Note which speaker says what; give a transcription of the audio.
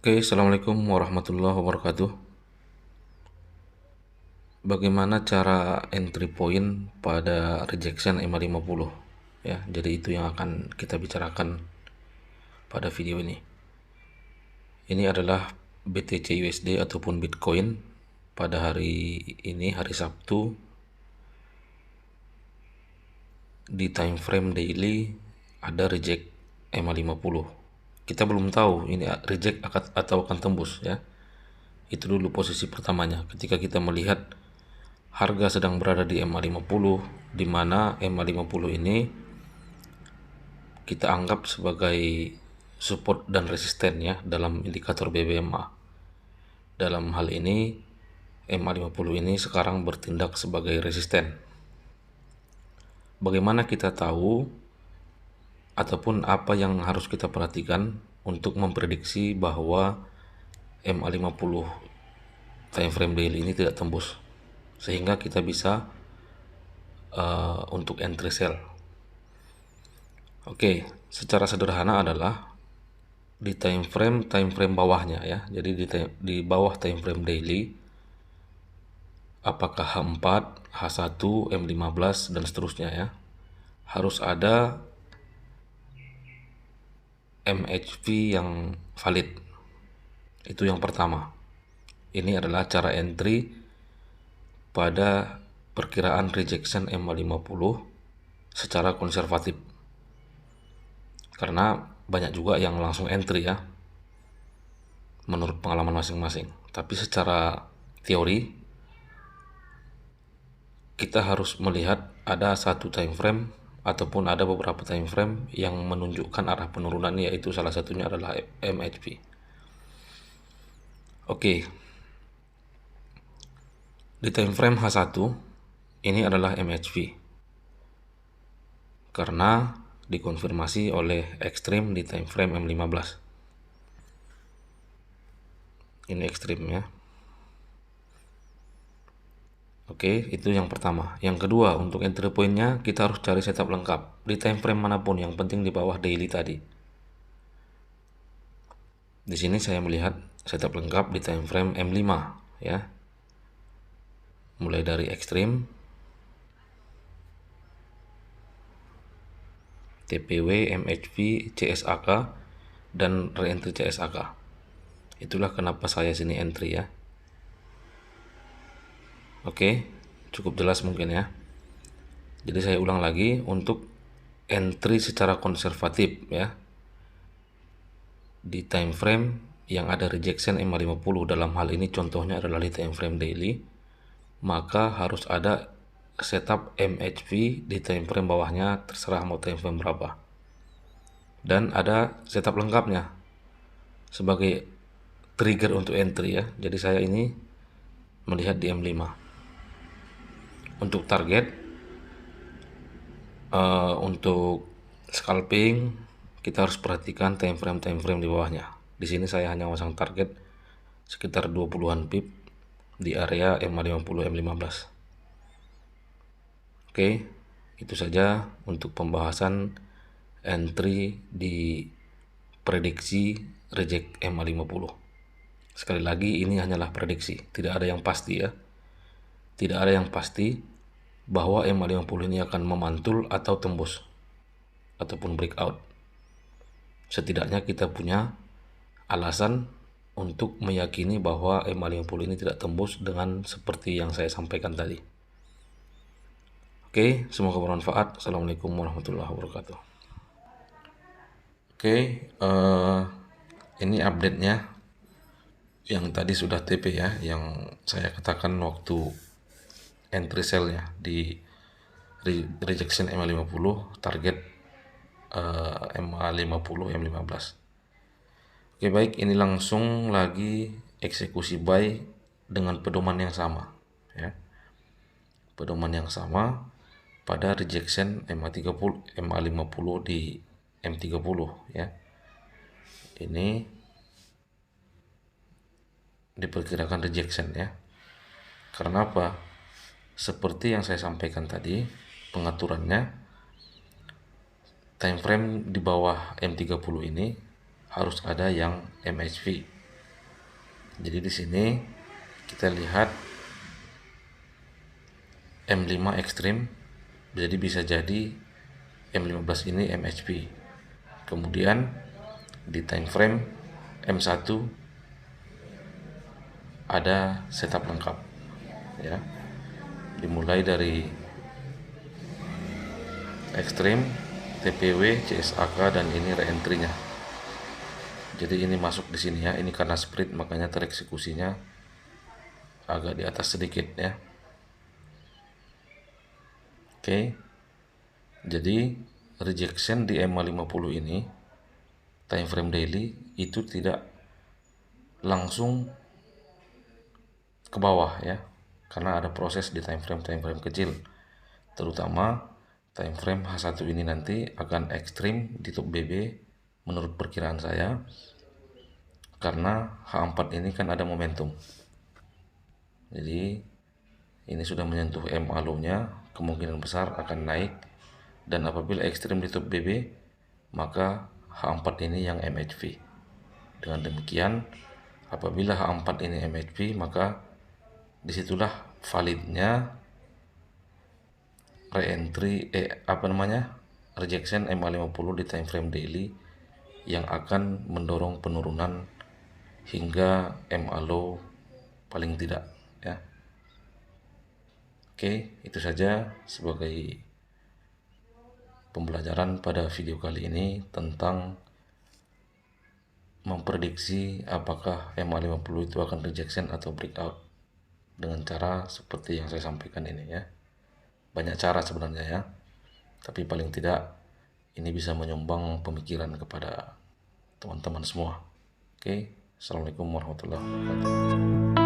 Speaker 1: Oke, Assalamualaikum warahmatullahi wabarakatuh. Bagaimana cara entry point pada rejection EMA50? Ya, jadi itu yang akan kita bicarakan pada video ini. Ini adalah BTC USD ataupun Bitcoin pada hari ini, hari Sabtu, di time frame daily ada reject EMA50. Kita belum tahu ini reject atau akan tembus ya. Itu dulu posisi pertamanya. Ketika kita melihat harga sedang berada di EMA50, di mana EMA50 ini kita anggap sebagai support dan resisten ya dalam indikator BBMA. Dalam hal ini EMA50 ini sekarang bertindak sebagai resisten. Bagaimana kita tahu ataupun apa yang harus kita perhatikan untuk memprediksi bahwa EMA50 time frame daily ini tidak tembus, sehingga kita bisa untuk entry sell. Oke, secara sederhana adalah di time frame bawahnya ya. Jadi di bawah time frame daily, apakah H4, H1, M15 dan seterusnya ya, harus ada MHV yang valid. Itu yang pertama. Ini adalah cara entry pada perkiraan rejection EMA50 secara konservatif. Karena banyak juga yang langsung entry ya, menurut pengalaman masing-masing. Tapi secara teori kita harus melihat ada satu time frame ataupun ada beberapa time frame yang menunjukkan arah penurunan, yaitu salah satunya adalah MHV. Oke. Di time frame H1 ini adalah MHV karena dikonfirmasi oleh ekstrim di time frame M15. Ini ekstrim ya. Oke, itu yang pertama. Yang kedua, untuk entry point-nya kita harus cari setup lengkap di time frame manapun, yang penting di bawah daily tadi. Di sini saya melihat setup lengkap di time frame M5 ya. Mulai dari ekstrim, TPW, MHV, CSAK, dan reentry CSAK. Itulah kenapa saya sini entry ya. Oke, cukup jelas mungkin ya. Jadi saya ulang lagi, untuk entry secara konservatif ya, di time frame yang ada rejection EMA50, dalam hal ini contohnya adalah di time frame daily, maka harus ada setup MHV di time frame bawahnya, terserah mau time frame berapa, dan ada setup lengkapnya sebagai trigger untuk entry ya. Jadi saya ini melihat di M5. Untuk target, untuk scalping kita harus perhatikan time frame di bawahnya. Di sini saya hanya masang target sekitar 20-an pip di area EMA50 M15. Oke, itu saja untuk pembahasan entry di prediksi reject EMA50. Sekali lagi, ini hanyalah prediksi, tidak ada yang pasti ya. Tidak ada yang pasti bahwa EMA50 ini akan memantul atau tembus ataupun breakout. Setidaknya kita punya alasan untuk meyakini bahwa EMA50 ini tidak tembus dengan seperti yang saya sampaikan tadi. Oke, semoga bermanfaat. Assalamualaikum warahmatullahi wabarakatuh. Oke, ini update-nya yang tadi sudah TP ya, yang saya katakan waktu entry sell-nya di rejection EMA50, target EMA50 M15. Oke, baik, ini langsung lagi eksekusi buy dengan pedoman yang sama ya. Pedoman yang sama pada rejection EMA50 di M30 ya. Ini diperkirakan rejection ya. Karena apa? Seperti yang saya sampaikan tadi, pengaturannya time frame di bawah M30 ini harus ada yang MHV Jadi di sini kita lihat M5 ekstrim, jadi bisa jadi M15 ini MHP. Kemudian di time frame M1 ada setup lengkap ya. Dimulai dari ekstrim, TPW, CSAK, dan ini reentry-nya. Jadi ini masuk di sini ya. Ini karena split makanya tereksekusinya agak di atas sedikit ya. Oke. Jadi rejection di M50 ini time frame daily itu tidak langsung ke bawah ya. Karena ada proses di time frame kecil. Terutama time frame H1 ini nanti akan ekstrim di top BB menurut perkiraan saya, karena H4 ini kan ada momentum. Jadi ini sudah menyentuh MA low-nya, kemungkinan besar akan naik, dan apabila ekstrim di top BB maka H4 ini yang MHV. Dengan demikian apabila H4 ini MHV maka disitulah validnya reentry rejection MA50 di time frame daily yang akan mendorong penurunan hingga MA low paling tidak ya. Oke, itu saja sebagai pembelajaran pada video kali ini tentang memprediksi apakah MA50 itu akan rejection atau breakout dengan cara seperti yang saya sampaikan ini ya. Banyak cara sebenarnya ya, tapi paling tidak ini bisa menyumbang pemikiran kepada teman-teman semua. Oke, Assalamualaikum warahmatullahi wabarakatuh.